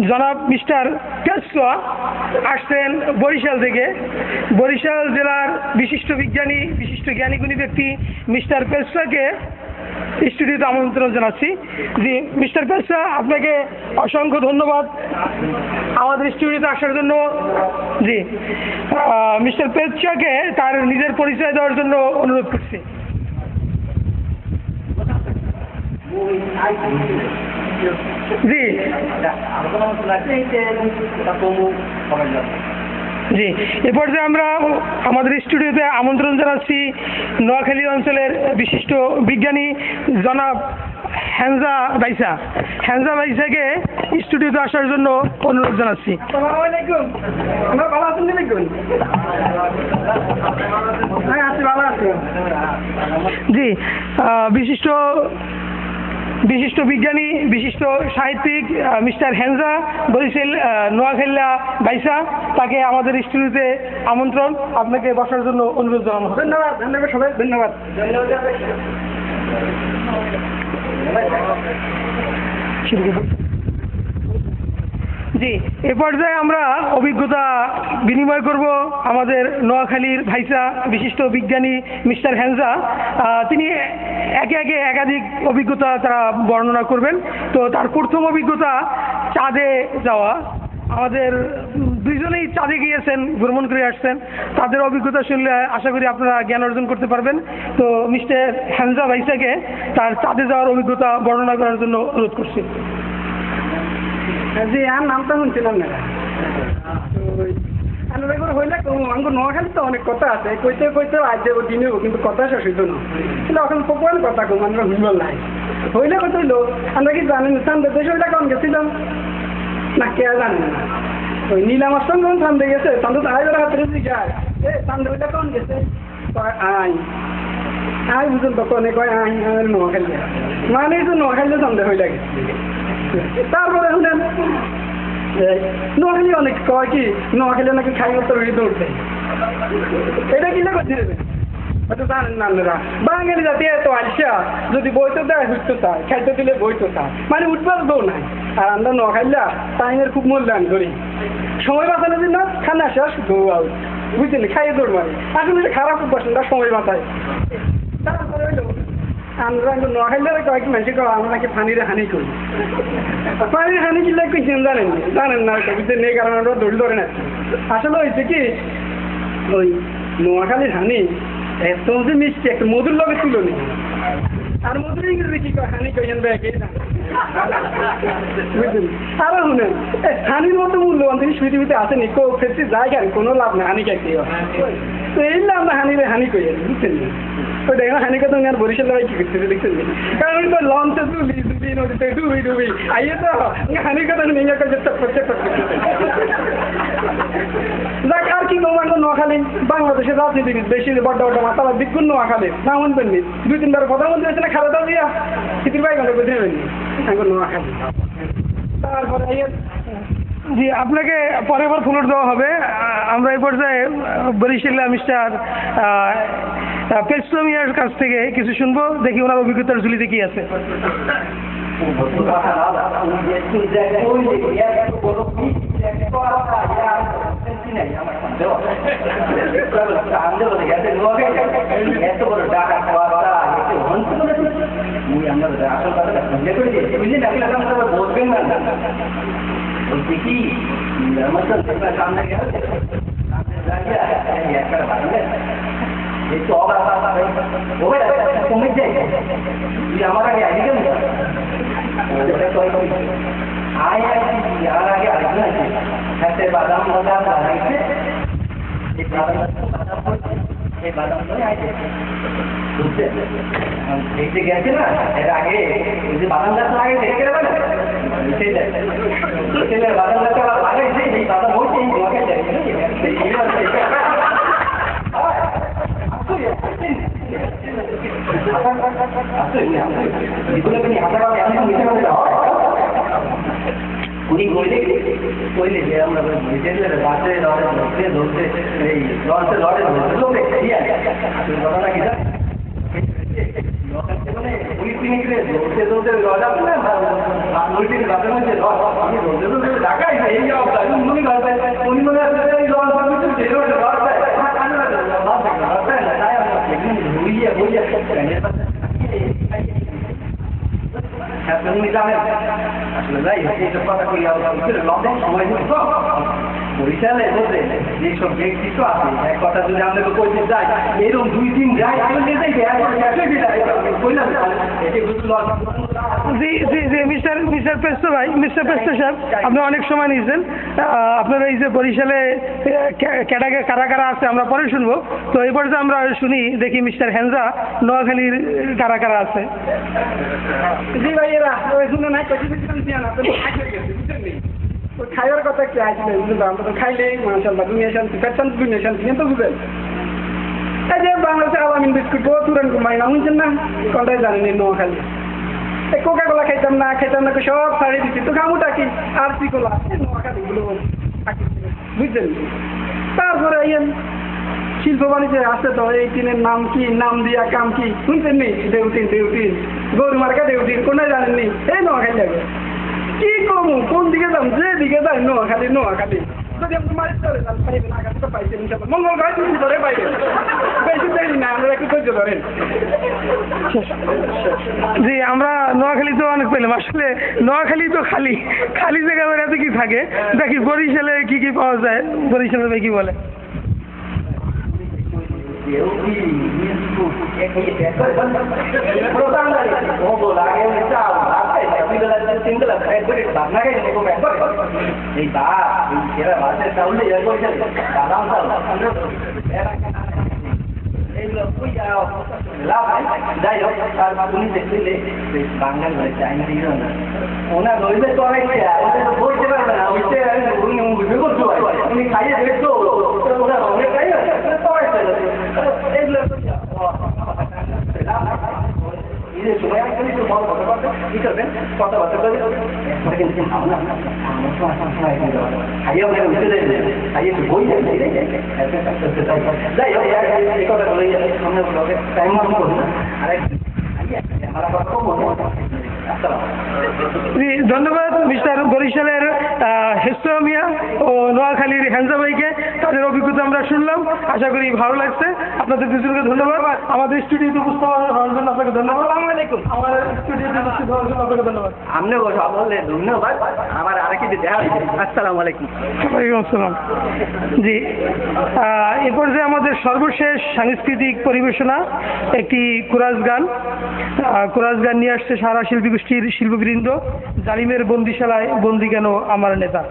জনাব মিস্টার পেশোয়া আসছেন বরিশাল থেকে। বরিশাল জেলার বিশিষ্ট বিজ্ঞানী, বিশিষ্ট জ্ঞানীগুণী ব্যক্তি মিস্টার পেশোয়াকে স্টুডিওতে আমন্ত্রণ জানাচ্ছি। জি মিস্টার পেশোয়া, আপনাকে অসংখ্য ধন্যবাদ আমাদের স্টুডিওতে আসার জন্য। জি মিস্টার পেশোয়াকে তার নিজের পরিচয় দেওয়ার জন্য অনুরোধ করছি। জি জি এ পর্যায়ে আমরা আমাদের স্টুডিওতে আমন্ত্রণ জানাচ্ছি নোয়াখালী অঞ্চলের বিশিষ্ট বিজ্ঞানী জনাব হ্যানজা বাইসাকে স্টুডিওতে আসার জন্য অনুরোধ জানাচ্ছি। জি বিশিষ্ট বিজ্ঞানী, বিশিষ্ট সাহিত্যিক মিস্টার হ্যানজা বরিশাল নোয়াখালী বাইসা, তাকে আমাদের স্টুডিওতে আমন্ত্রণ, আপনাকে বসার জন্য অনুরোধ জানানো। ধন্যবাদ সবাই, ধন্যবাদ। জি এ পর্যায়ে আমরা অভিজ্ঞতা বিনিময় করব আমাদের নোয়াখালীর ভাইসা বিশিষ্ট বিজ্ঞানী মিস্টার হ্যানজা। তিনি একে একে একাধিক অভিজ্ঞতা তারা বর্ণনা করবেন। তো তার প্রথম অভিজ্ঞতা চাঁদে যাওয়া। আমাদের দুইজনেই চাঁদে গিয়েছেন, ভ্রমণ করে আসছেন। তাদের অভিজ্ঞতা শুনলে আশা করি আপনারা জ্ঞান অর্জন করতে পারবেন। তো মিস্টার হ্যানজা ভাইসাকে তার চাঁদে যাওয়ার অভিজ্ঞতা বর্ণনা করার জন্য অনুরোধ করছি। জি আর নামটা শুনছিলাম না হইলে আমার নোয়াখালী তো অনেক কথা আছে, কইতে কইতে আজ যাবো দিনেও, কিন্তু কথা শেষ হইতো না। কিন্তু এখন পপুয়ার কথা কম আমরা ভুলবল নাই হইলে কত হইলো। আমরা কি জানেন চান্দে দেশ ওইটা কম গেছিলাম না, কে জানেন না। ওই নীলা মাস্টার যখন চান্দে গেছে, চান্দে তো আইবার হাতে জিজ্ঞাসা চান্দে ওইটা কম গেছে, আই বুঝুন তখন কয় আই নোয়াখালী, মানে তো নোয়াখালী চান্দে হয়ে লাগে। তারপরে শুনেন নোয়াখালী অনেক কয় কি নোয়াখালী নাকি খাই মতো রয়ে দৌড়তে, এটা কিনা করতে দেবে হয়তো জানেন না আপনারা। বাঙালি জাতি এত আলসা, যদি বইতে দেয় হুটতে চায়, খাইতে দিলে বইতে চায়, মানে উঠবার দৌড় নাই। আর আমরা নোয়াখালীরা টাইমের খুব মূল্যায়ন করি, সময় বাঁচানোর জন্য খানা শেষ দৌড়াও, বুঝছেন, খাইয়ে দৌড় মারি। আসলে এটা খারাপ অভ্যাস, সময় বাঁচায়। তারপরে হইলো আমরা নোয়াখালীরা কয়েকটি মানুষ আমরা নাকি পানির হানি করি। পানির হানি কিনলে কইছেন জানেন না বুঝছেন, এই কারণে আমরা দৌড়ি ধরে না। আসলে হয়েছে কি, ওই নোয়াখালীর হানি এত যে মিষ্টি, একটা মধুর লগে ছিল নি। আর মধুর ইংরেজি কি কয়, হানি কইছেন ব্যাগে বুঝছেন। আরো শুনেন হানির মতো মূল্যবান জিনিস পৃথিবীতে আসেনি, কেউ ফেরতে যায় কেন, কোনো লাভ নেই হানি খাইতে। তো এই না আমরা হানি কইেন, বুঝছেন। ওই দেখেন হানি কথা আর বরিশাল কি করতেছে দেখছেন, কারণ ওই তো লঞ্চে ডুবি নদীতে ডুবি আইয়ে তো হানির কথা নিয়ে করছে। যাক আর কি বলবো, নোয়াখালী বাংলাদেশের রাজনীতিবিদ বেশি বড্ড বড্ড মাতালা বিজ্ঞান নোয়াখালী না শুনবেন নি, 2-3 বার প্রধানমন্ত্রী হয়েছে না খালেদা জিয়া, সিটির বাইক বুঝে নেবেন নোয়াখালী। তারপরে জি আপনাকে পরের বার ফ্লোর দেওয়া হবে। আমরা এই পর্যায়ে বরিশাল মিস্টার পেশোয়ার কাছ থেকে কিছু শুনবো, দেখি ওনার অভিজ্ঞতার ঝুলিতে কি আছে। দেখি সামনে একটু কমে যায়, তুই আমার আগে আগে কেন আর আগে আসবে হাতে বাদাম বাদাম বানাইছে, এই বাদাম ধরে আইছে বুঝছে দেখতে গেছে না, এর আগে যে বাদাম গাছ আগে দেখে যাবে না, ছেলে বাদাম গাছ আবার লাগাইছে, এই বাদাম হচ্ছে তোমাকে উনি কইলে যে আমরা বাসে ধরতে এই লঞ্চে লড়ে ঘটনা কি বরিশালে বলতে যেসব ব্যক্তিত্ব আছে এক কথা যদি আপনাকে কইতে যাই এরকম 2-3 যায় জি জি জি মিস্টার পেস্টো ভাই, মিস্টার পেস্টো সাহেব, আপনি অনেক সময় নিয়েছেন। আপনারা এই যে বরিশালে কারা কারা আছে আমরা পরে শুনবো, তো এই পর্যায়ে আমরা শুনি দেখি মিস্টার হ্যানজা নোয়াখালীর কারা কারা আছে। জি ভাই, এরা শুনে নাই খাইবার কথা কি আসলে বুঝলেন, আমরা তো খাইলেই মাশাআল্লাহ দুনিয়া শান্তি, পেট শান্তি দুনিয়া শান্তি, তো বুঝলেন। এই যে বাংলাদেশের আলামিন বিস্কুট তুরান কুমাই না শুনছেন না, কোনটাই জানেন এই নোয়াখালী। এই কোকা কোলা খাইতাম না সব ছাড়িয়ে দিচ্ছি, তো খামুটা কি আর সি কোলা নোয়াখালী গুলো বুঝছেন। তারপরে এই শিল্প বাণিজ্য আছে তো, এই টিনের নাম কি, নাম দিয়া কাম কি শুনছেন নি? দেউটিন গরু মার্কা দেউটিন, কোনটাই জানেননি? এই নোয়াখালী লাগে কি কমু, কোন দিকে যাম, যে দিকে যাই নোয়াখালী যদি আপনি মারি চলে যান পাইবেন, আগাতে তো পাইছেন ইনশাআল্লাহ। মঙ্গল গাছ ধরে পাইবেন, বেশি দেরি না, আমরা একটু ধৈর্য ধরেন। জি, আমরা নোয়াখালী তো অনেক পেলাম, আসলে নোয়াখালী তো খালি জায়গা বেড়াতে কি থাকে, দেখি বরিশালে কি কি পাওয়া যায়, বরিশালে ভাই কি বলে। যাই হোক, আর উনি দেখলে বাংলা ঘরে চাইনা ওনার রইলে তো অনেক বলতে পারবে না, উনি বুঝবে করতে পারে, উনি খাইয়ে দেখতো ওনার অনেক খাই এগুলো ঈদের সময় কি করবেন, কথাবার্তা করে খাইয়ে ওনাকে উঠে দেয়, খাইয়ে একটু বই যায়। যাই হোক, এই কথা বলে সামনে টাইম করুন আরেক জি, ধন্যবাদ মিস্টার বরিশালের হেসু মিয়া ও নোয়াখালীর হ্যানজা ভাইকে, তাদের অভিজ্ঞতা আমরা শুনলাম, আশা করি ভালো লাগছে। আপনাদের দুজনকে ধন্যবাদ, আমাদের স্টুডিওতে উপস্থিত হওয়ার জন্য আপনাকে ধন্যবাদ। আসসালামু আলাইকুম। আমার স্টুডিওতে উপস্থিত হওয়ার জন্য আপনাকে ধন্যবাদ। আপনিও বললে ধন্যবাদ, আমার আরেকটি দেখা হয়েছে। আসসালামু আলাইকুম। ওয়ালাইকুম আসসালাম। জি, এ পর্যায়ে আমাদের সর্বশেষ সাংস্কৃতিক পরিবেশনা একটি কুরাজ গান নিয়ে আসছে সারা শিল্পী গোষ্ঠীর শিল্পবৃন্দ। জালিমের বন্দিশালায় বন্দি কেন আমার নেতা।